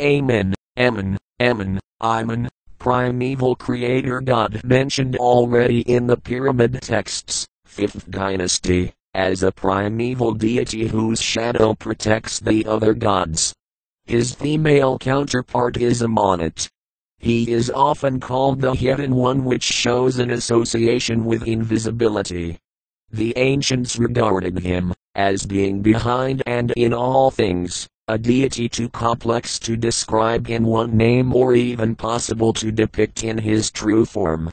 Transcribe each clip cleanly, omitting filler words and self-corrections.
Amen, Amon, Amon, Imen, primeval creator god mentioned already in the pyramid texts, 5th dynasty, as a primeval deity whose shadow protects the other gods. His female counterpart is Amon. He is often called the hidden one, which shows an association with invisibility. The ancients regarded him as being behind and in all things, a deity too complex to describe in one name or even possible to depict in his true form.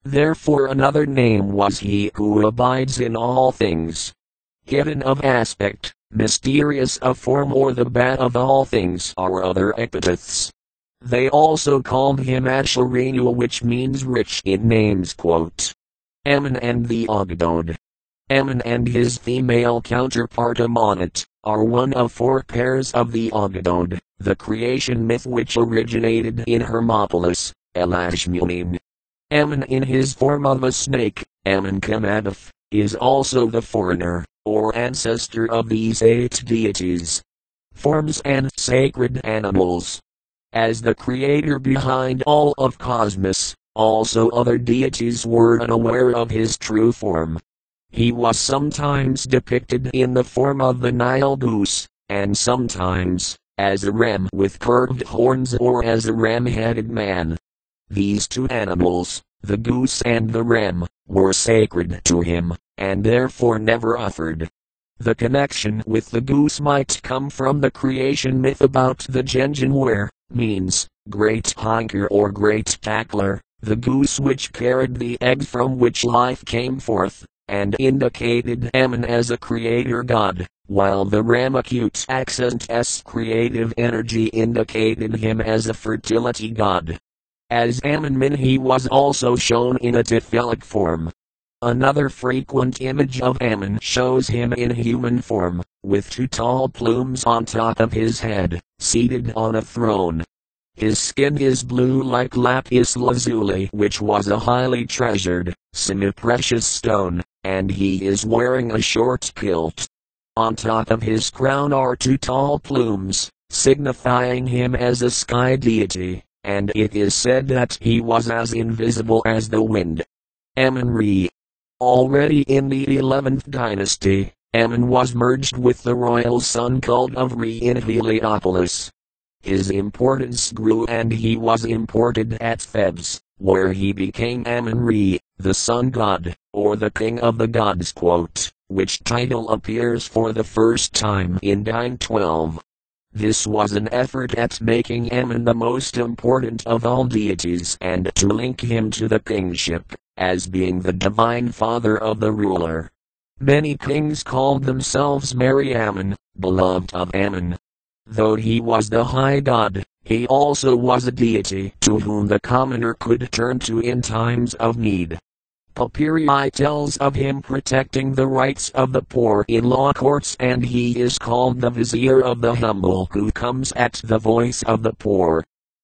Therefore another name was he who abides in all things. Hidden of aspect, mysterious of form, or the bat of all things are other epithets. They also called him Asherinu, which means rich in names. Amon and the Ogdod. Amon and his female counterpart Amon are one of 4 pairs of the Ogdod, the creation myth which originated in Hermopolis, Elashmunim. Amon in his form of a snake, Amon Kamadaf, is also the foreigner, or ancestor of these 8 deities. Forms and sacred animals. As the creator behind all of cosmos, also other deities were unaware of his true form. He was sometimes depicted in the form of the Nile goose, and sometimes as a ram with curved horns or as a ram-headed man. These 2 animals, the goose and the ram, were sacred to him, and therefore never offered. The connection with the goose might come from the creation myth about the Genjin, where means great hunker or great tackler, the goose which carried the egg from which life came forth, and indicated Amon as a creator god, while the ram acute accent s creative energy indicated him as a fertility god. As Amon he was also shown in a Tifelic form. Another frequent image of Amon shows him in human form, with 2 tall plumes on top of his head, seated on a throne. His skin is blue like lapis lazuli, which was a highly treasured, semi-precious stone, and he is wearing a short kilt. On top of his crown are 2 tall plumes, signifying him as a sky deity, and it is said that he was as invisible as the wind. Amun-Re. Already in the 11th dynasty, Amon was merged with the royal sun cult of Re in Heliopolis. His importance grew and he was imported at Thebes, where he became Amun-Re, the sun god, or the king of the gods. Which title appears for the first time in Dine 12. This was an effort at making Amon the most important of all deities and to link him to the kingship, as being the divine father of the ruler. Many kings called themselves Merry Amon, beloved of Amon. Though he was the high god, he also was a deity to whom the commoner could turn to in times of need. Papyri tells of him protecting the rights of the poor in law courts, and he is called the vizier of the humble who comes at the voice of the poor.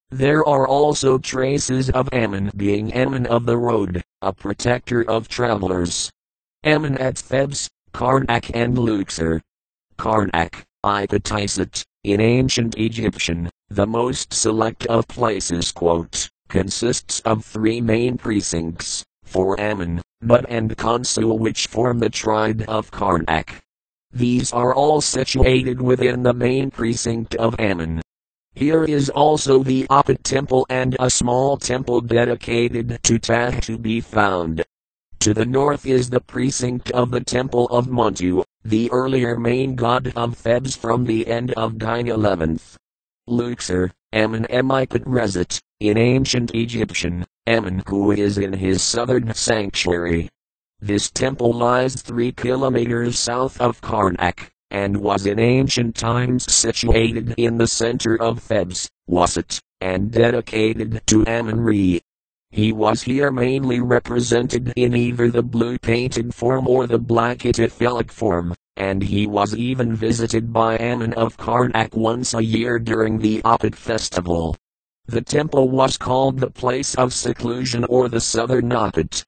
There are also traces of Amon being Amon of the road, a protector of travelers. Amon at Thebes, Karnak and Luxor. Karnak, Ipatisit, in ancient Egyptian, the most select of places. Consists of 3 main precincts, for Amon, Mud and Konsul, which form the tribe of Karnak. These are all situated within the main precinct of Amon. Here is also the Apat temple and a small temple dedicated to Tah to be found. To the north is the precinct of the temple of Montu, the earlier main god of Thebes from the end of Dine 11th. Luxor, Amon Emipat Rezit, in ancient Egyptian, Amon who is in his southern sanctuary. This temple lies 3 kilometers south of Karnak, and was in ancient times situated in the center of Thebes, Wasit, and dedicated to Amun-Re. He was here mainly represented in either the blue painted form or the black Tifelic form, and he was even visited by Amon of Karnak once a year during the Apat festival. The temple was called the place of seclusion or the southern Apat.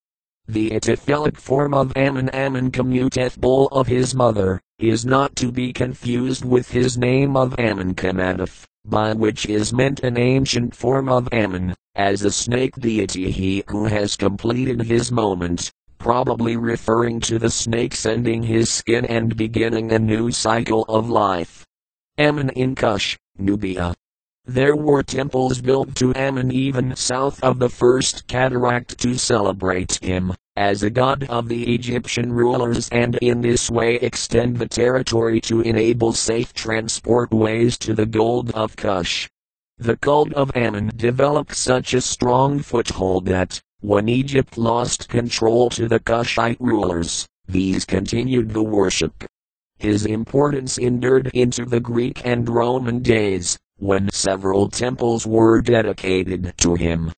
The Tifelic form of Amon Amun-Kamuteth bull of his mother, is not to be confused with his name of Amun-Kamadaf, by which is meant an ancient form of Amun, as a snake deity, he who has completed his moment, probably referring to the snake sending his skin and beginning a new cycle of life. Amun in Kush, Nubia. There were temples built to Amun even south of the first cataract to celebrate him as a god of the Egyptian rulers, and in this way extend the territory to enable safe transport ways to the gold of Kush. The cult of Amun developed such a strong foothold that, when Egypt lost control to the Kushite rulers, these continued the worship. His importance endured into the Greek and Roman days, when several temples were dedicated to him.